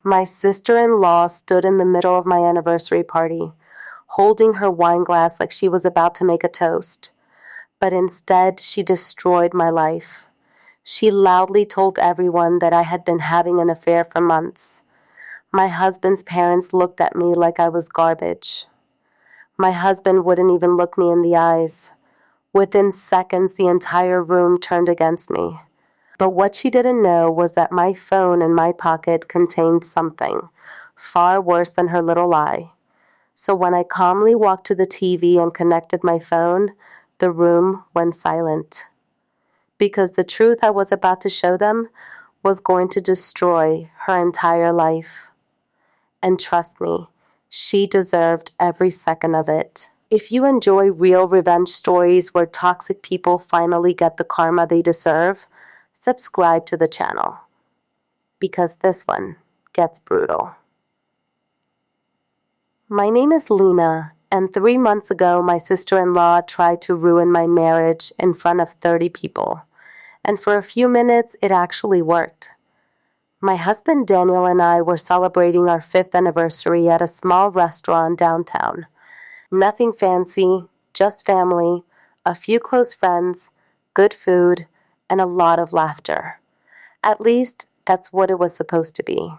My sister-in-law stood in the middle of my anniversary party, holding her wine glass like she was about to make a toast. But instead, she destroyed my life. She loudly told everyone that I had been having an affair for months. My husband's parents looked at me like I was garbage. My husband wouldn't even look me in the eyes. Within seconds, the entire room turned against me. But what she didn't know was that my phone in my pocket contained something far worse than her little lie. So when I calmly walked to the TV and connected my phone, the room went silent. Because the truth I was about to show them was going to destroy her entire life. And trust me, she deserved every second of it. If you enjoy real revenge stories where toxic people finally get the karma they deserve, subscribe to the channel. Because this one gets brutal. My name is Lena, and 3 months ago my sister-in-law tried to ruin my marriage in front of 30 people. And for a few minutes, it actually worked. My husband Daniel and I were celebrating our 5th anniversary at a small restaurant downtown. Nothing fancy, just family, a few close friends, good food, and a lot of laughter. At least, that's what it was supposed to be.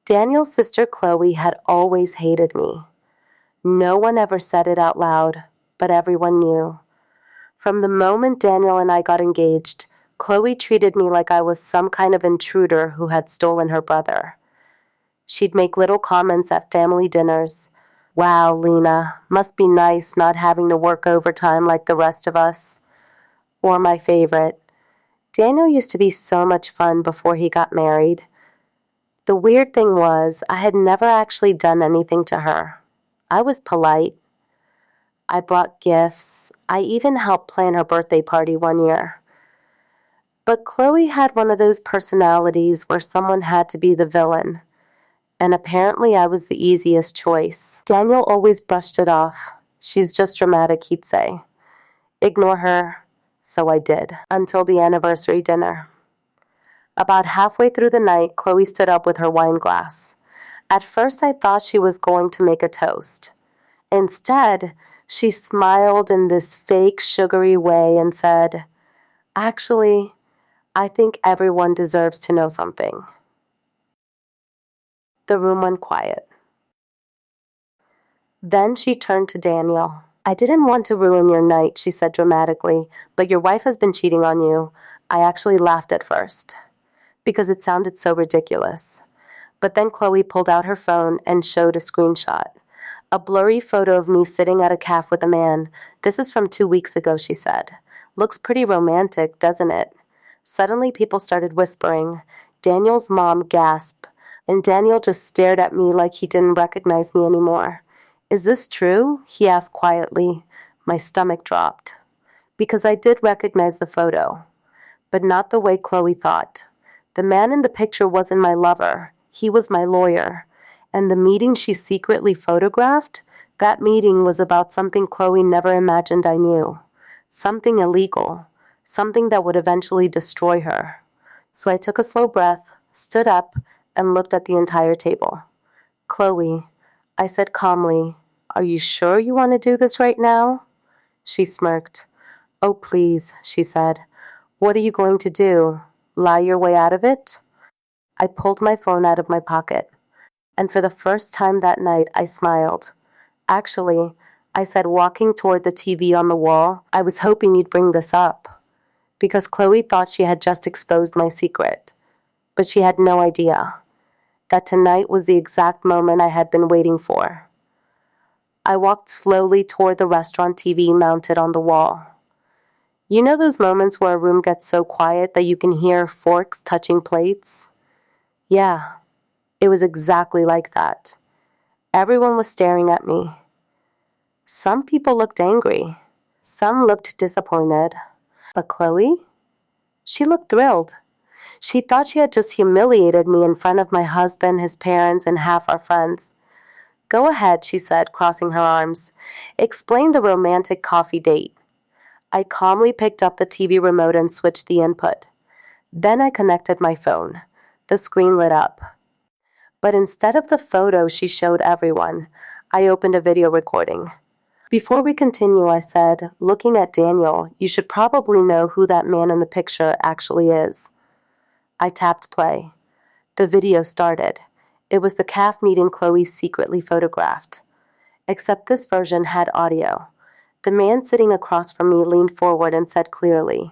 Daniel's sister Chloe had always hated me. No one ever said it out loud, but everyone knew. From the moment Daniel and I got engaged, Chloe treated me like I was some kind of intruder who had stolen her brother. She'd make little comments at family dinners. Wow, Lena, must be nice not having to work overtime like the rest of us. Or my favorite, Daniel used to be so much fun before he got married. The weird thing was, I had never actually done anything to her. I was polite. I brought gifts. I even helped plan her birthday party one year. But Chloe had one of those personalities where someone had to be the villain. And apparently I was the easiest choice. Daniel always brushed it off. She's just dramatic, he'd say. Ignore her. So I did, until the anniversary dinner. About halfway through the night, Chloe stood up with her wine glass. At first I thought she was going to make a toast. Instead, she smiled in this fake sugary way and said, "Actually, I think everyone deserves to know something." The room went quiet. Then she turned to Daniel. "I didn't want to ruin your night," she said dramatically, "but your wife has been cheating on you." I actually laughed at first, because it sounded so ridiculous. But then Chloe pulled out her phone and showed a screenshot. A blurry photo of me sitting at a cafe with a man. "This is from 2 weeks ago," she said. "Looks pretty romantic, doesn't it?" Suddenly people started whispering. Daniel's mom gasped, and Daniel just stared at me like he didn't recognize me anymore. "Is this true?" he asked quietly. My stomach dropped. Because I did recognize the photo, but not the way Chloe thought. The man in the picture wasn't my lover. He was my lawyer. And the meeting she secretly photographed, that meeting was about something Chloe never imagined I knew. Something illegal. Something that would eventually destroy her. So I took a slow breath, stood up, and looked at the entire table. "Chloe," I said calmly, "are you sure you want to do this right now?" She smirked. "Oh, please," she said. "What are you going to do? Lie your way out of it?" I pulled my phone out of my pocket. And for the first time that night, I smiled. "Actually," I said, walking toward the TV on the wall, "I was hoping you'd bring this up." Because Chloe thought she had just exposed my secret. But she had no idea that tonight was the exact moment I had been waiting for. I walked slowly toward the restaurant TV mounted on the wall. You know those moments where a room gets so quiet that you can hear forks touching plates? Yeah, it was exactly like that. Everyone was staring at me. Some people looked angry. Some looked disappointed. But Chloe? She looked thrilled. She thought she had just humiliated me in front of my husband, his parents, and half our friends. "Go ahead," she said, crossing her arms. "Explain the romantic coffee date." I calmly picked up the TV remote and switched the input. Then I connected my phone. The screen lit up. But instead of the photo she showed everyone, I opened a video recording. Before we continue, I said, looking at Daniel, you should probably know who that man in the picture actually is. I tapped play. The video started. It was the CAF meeting Chloe secretly photographed. Except this version had audio. The man sitting across from me leaned forward and said clearly,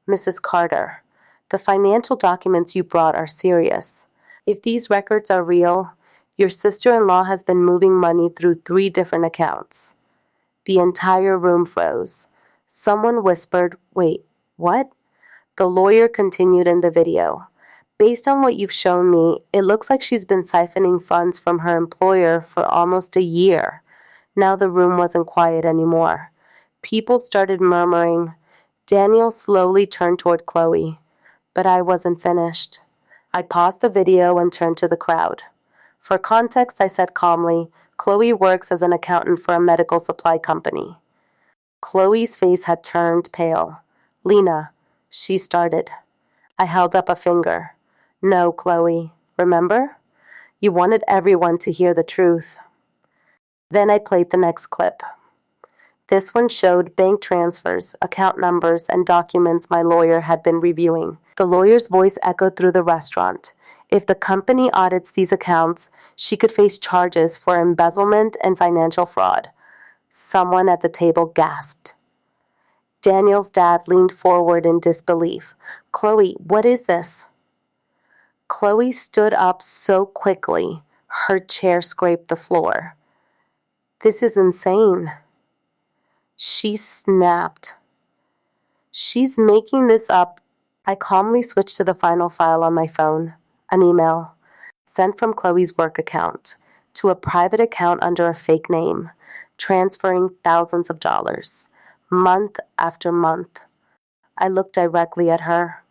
Mrs. Carter, the financial documents you brought are serious. If these records are real, your sister-in-law has been moving money through 3 different accounts. The entire room froze. Someone whispered, wait, what? The lawyer continued in the video. Based on what you've shown me, it looks like she's been siphoning funds from her employer for almost a year. Now the room wasn't quiet anymore. People started murmuring. Daniel slowly turned toward Chloe, but I wasn't finished. I paused the video and turned to the crowd. For context, I said calmly, Chloe works as an accountant for a medical supply company. Chloe's face had turned pale. Lena, she started. I held up a finger. No, Chloe, remember? You wanted everyone to hear the truth. Then I played the next clip. This one showed bank transfers, account numbers, and documents my lawyer had been reviewing. The lawyer's voice echoed through the restaurant. If the company audits these accounts, she could face charges for embezzlement and financial fraud. Someone at the table gasped. Daniel's dad leaned forward in disbelief. Chloe, what is this? Chloe stood up so quickly, her chair scraped the floor. This is insane. She snapped. She's making this up. I calmly switched to the final file on my phone, an email, sent from Chloe's work account to a private account under a fake name, transferring thousands of dollars, month after month. I looked directly at her.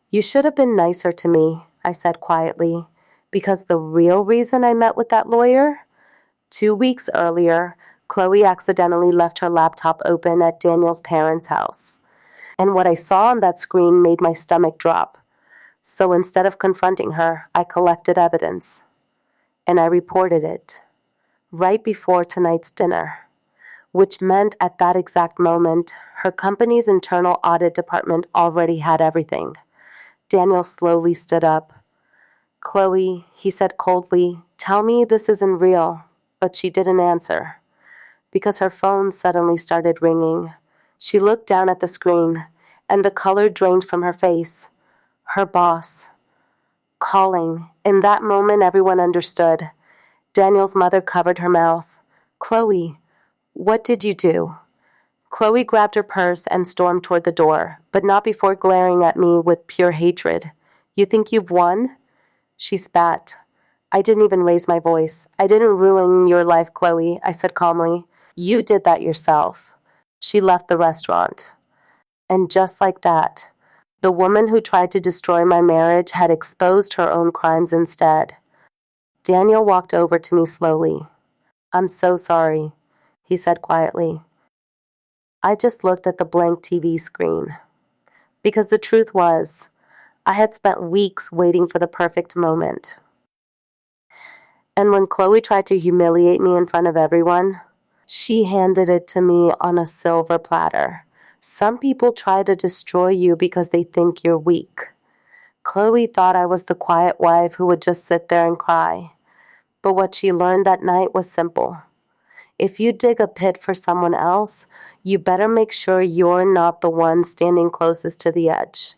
You should have been nicer to me, I said quietly, because the real reason I met with that lawyer? 2 weeks earlier, Chloe accidentally left her laptop open at Daniel's parents' house. And what I saw on that screen made my stomach drop. So instead of confronting her, I collected evidence. And I reported it. Right before tonight's dinner. Which meant at that exact moment, her company's internal audit department already had everything. Daniel slowly stood up. Chloe, he said coldly, tell me this isn't real. But she didn't answer. Because her phone suddenly started ringing. She looked down at the screen, and the color drained from her face. Her boss. Calling. In that moment, everyone understood. Daniel's mother covered her mouth. Chloe, what did you do? Chloe grabbed her purse and stormed toward the door, but not before glaring at me with pure hatred. You think you've won? She spat. I didn't even raise my voice. I didn't ruin your life, Chloe, I said calmly. You did that yourself. She left the restaurant. And just like that, the woman who tried to destroy my marriage had exposed her own crimes instead. Daniel walked over to me slowly. I'm so sorry, he said quietly. I just looked at the blank TV screen. Because the truth was, I had spent weeks waiting for the perfect moment. And when Chloe tried to humiliate me in front of everyone, she handed it to me on a silver platter. Some people try to destroy you because they think you're weak. Chloe thought I was the quiet wife who would just sit there and cry. But what she learned that night was simple. If you dig a pit for someone else, you better make sure you're not the one standing closest to the edge.